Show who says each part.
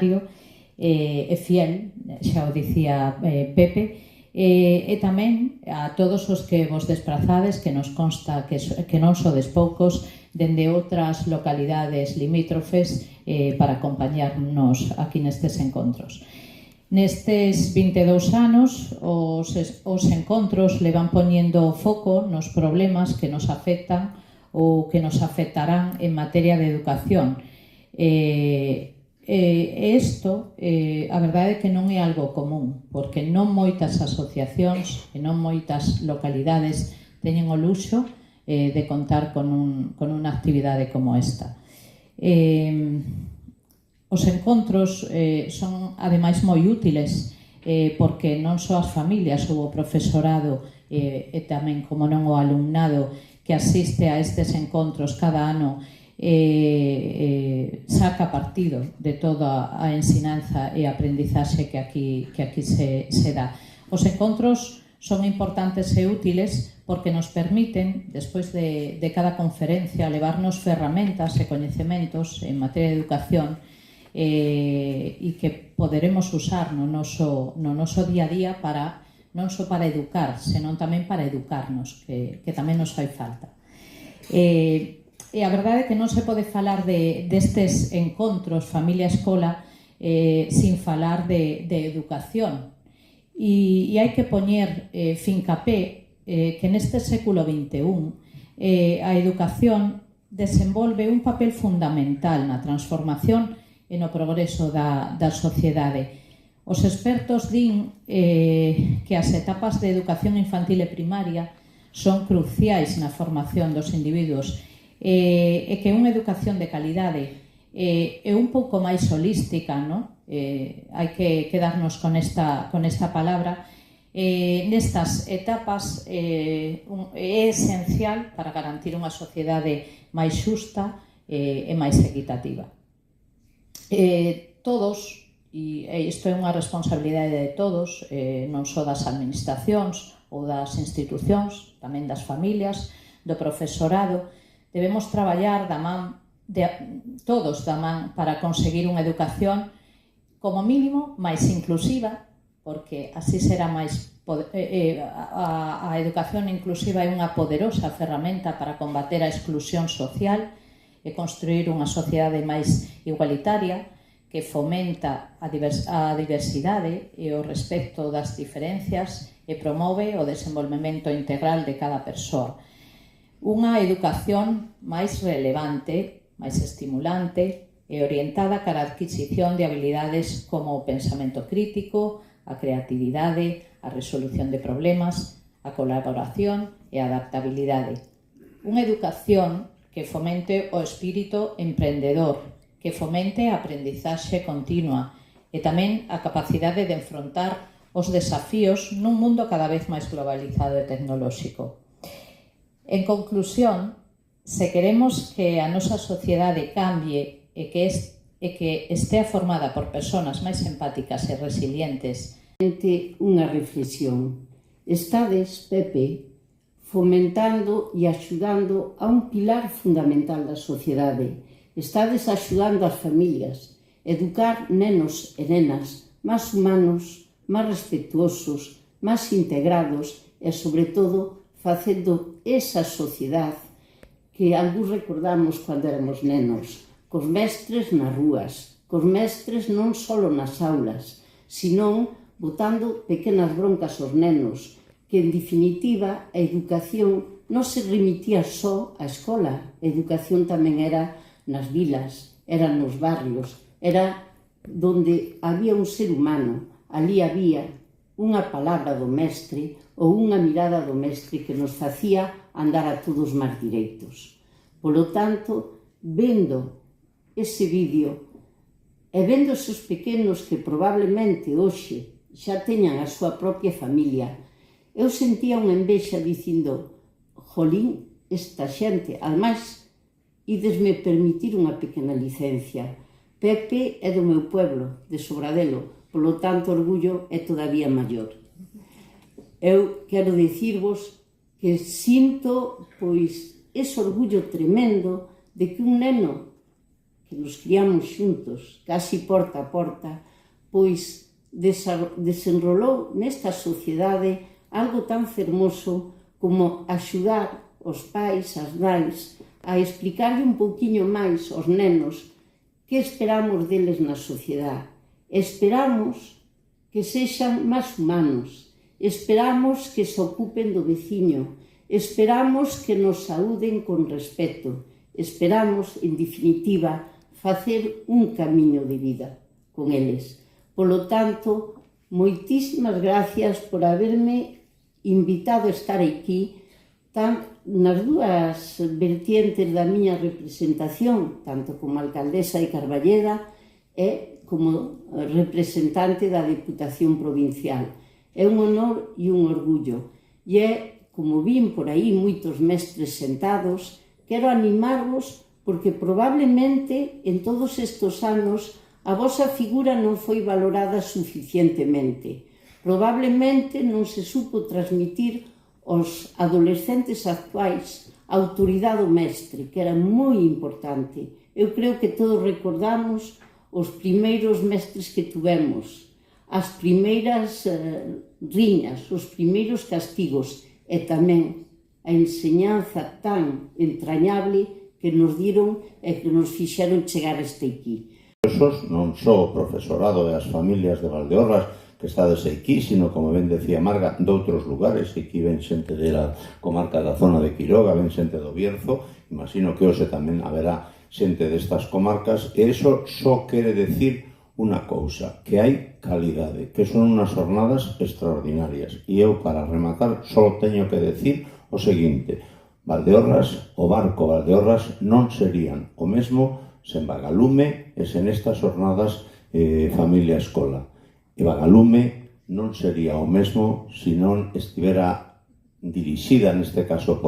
Speaker 1: e fiel, xa o dicía Pepe, e tamén a todos os que vos desprazades, que nos consta que non sodes poucos, dende outras localidades limítrofes para acompañarnos aquí nestes encontros. Nestes 22 anos, os encontros levan poñendo foco nos problemas que nos afectan ou que nos afectarán en materia de educación. Isto, a verdade é que non é algo común, porque non moitas asociacións e non moitas localidades teñen o luxo de contar con unha actividade como esta. Os encontros son, ademais, moi útiles, porque non só as familias ou o profesorado e tamén, como non, o alumnado que asiste a estes encontros cada ano saca partido de toda a ensinanza e aprendizaxe que aquí se dá. Os encontros son importantes e útiles porque nos permiten, despois de cada conferencia, levarnos ferramentas e coñecementos en materia de educación e que poderemos usar no noso día a día non só para educar, senón tamén para educarnos, que tamén nos fai falta. E a verdade é que non se pode falar destes encontros familia-escola sin falar de educación. E hai que poñer fincapé que neste século XXI a educación desenvolve un papel fundamental na transformación e no progreso da sociedade. Os expertos din que as etapas de educación infantil e primaria son cruciais na formación dos individuos e que unha educación de calidade é un pouco máis holística, non? Hai que quedarnos con esta palabra. Nestas etapas é esencial para garantir unha sociedade máis xusta e máis equitativa. Todos, e isto é unha responsabilidade de todos, non só das administracións ou das institucións, tamén das familias, do profesorado, debemos traballar todos da man para conseguir unha educación como mínimo máis inclusiva, porque así será máis a educación inclusiva é unha poderosa ferramenta para combater a exclusión social e construir unha sociedade máis igualitaria que fomenta a diversidade e o respecto das diferencias e promove o desenvolvemento integral de cada persoa. Unha educación máis relevante, máis estimulante e orientada cara á adquisición de habilidades como o pensamento crítico, a creatividade, a resolución de problemas, a colaboración e a adaptabilidade. Unha educación que fomente o espírito emprendedor, que fomente a aprendizaxe continua e tamén a capacidade de enfrontar os desafíos nun mundo cada vez máis globalizado e tecnolóxico. En conclusión, se queremos que a nosa sociedade cambie e que estea formada por persoas máis empáticas e resilientes.
Speaker 2: Unha reflexión. Estades, Pepe, fomentando e axudando a un pilar fundamental da sociedade. Estades axudando as familias, educar nenos e nenas máis humanos, máis respetuosos, máis integrados e, sobre todo, facendo esa sociedade que algúns recordamos cando éramos nenos, cos mestres nas rúas, cos mestres non só nas aulas, senón botando pequenas broncas aos nenos, que, en definitiva, a educación non se remitía só á escola, a educación tamén era nas vilas, era nos barrios, era donde había un ser humano, ali había unha palabra do mestre ou unha mirada do mestre que nos facía andar a todos máis direitos. Polo tanto, vendo ese vídeo e vendo esos pequenos que probablemente hoxe xa teñan a súa propia familia, eu sentía unha envexa dicindo: jolín, esta xente, ademais, idesme permitir unha pequena licencia. Pepe é do meu pueblo, de Sobradelo, polo tanto, o orgullo é todavía maior. Eu quero dicirvos que sinto, pois, ese orgullo tremendo de que un neno que nos criamos xuntos, casi porta a porta, pois desenrolou nesta sociedade algo tan fermoso como axudar os pais, as nais, a explicarle un pouquiño máis aos nenos que esperamos deles na sociedade. Esperamos que sexan máis humanos, esperamos que se ocupen do veciño, esperamos que nos saúden con respeto, esperamos, en definitiva, facer un camiño de vida con eles. Polo tanto, moitísimas gracias por haberme invitado a estar aquí nas dúas vertientes da miña representación, tanto como alcaldesa de Carballeda e como representante da Deputación Provincial. É un honor e un orgullo. E é, como vin por aí moitos mestres sentados, quero animarvos porque probablemente en todos estes anos a vosa figura non foi valorada suficientemente. Probablemente non se supo transmitir aos adolescentes actuais a autoridade do mestre, que era moi importante. Eu creo que todos recordamos os primeiros mestres que tuvemos, as primeiras riñas, os primeiros castigos e tamén a enseñanza tan entrañable que nos diron e que nos fixeron chegar este aquí.
Speaker 3: Non só o profesorado e as familias de Valdeorras que estades aquí, sino, como ben decía Marga, doutros lugares. Aquí ven xente da comarca da zona de Quiroga, ven xente do Bierzo, imagino que hoxe tamén haberá xente destas comarcas, e iso só quere decir unha cousa, que hai calidade, que son unhas jornadas extraordinarias. E eu, para rematar, só teño que decir o seguinte: Valdeorras, o barco Valdeorras non serían o mesmo sen Vagalume e sen estas jornadas familia escola. E Vagalume non sería o mesmo se non estivera dirixida, neste caso, por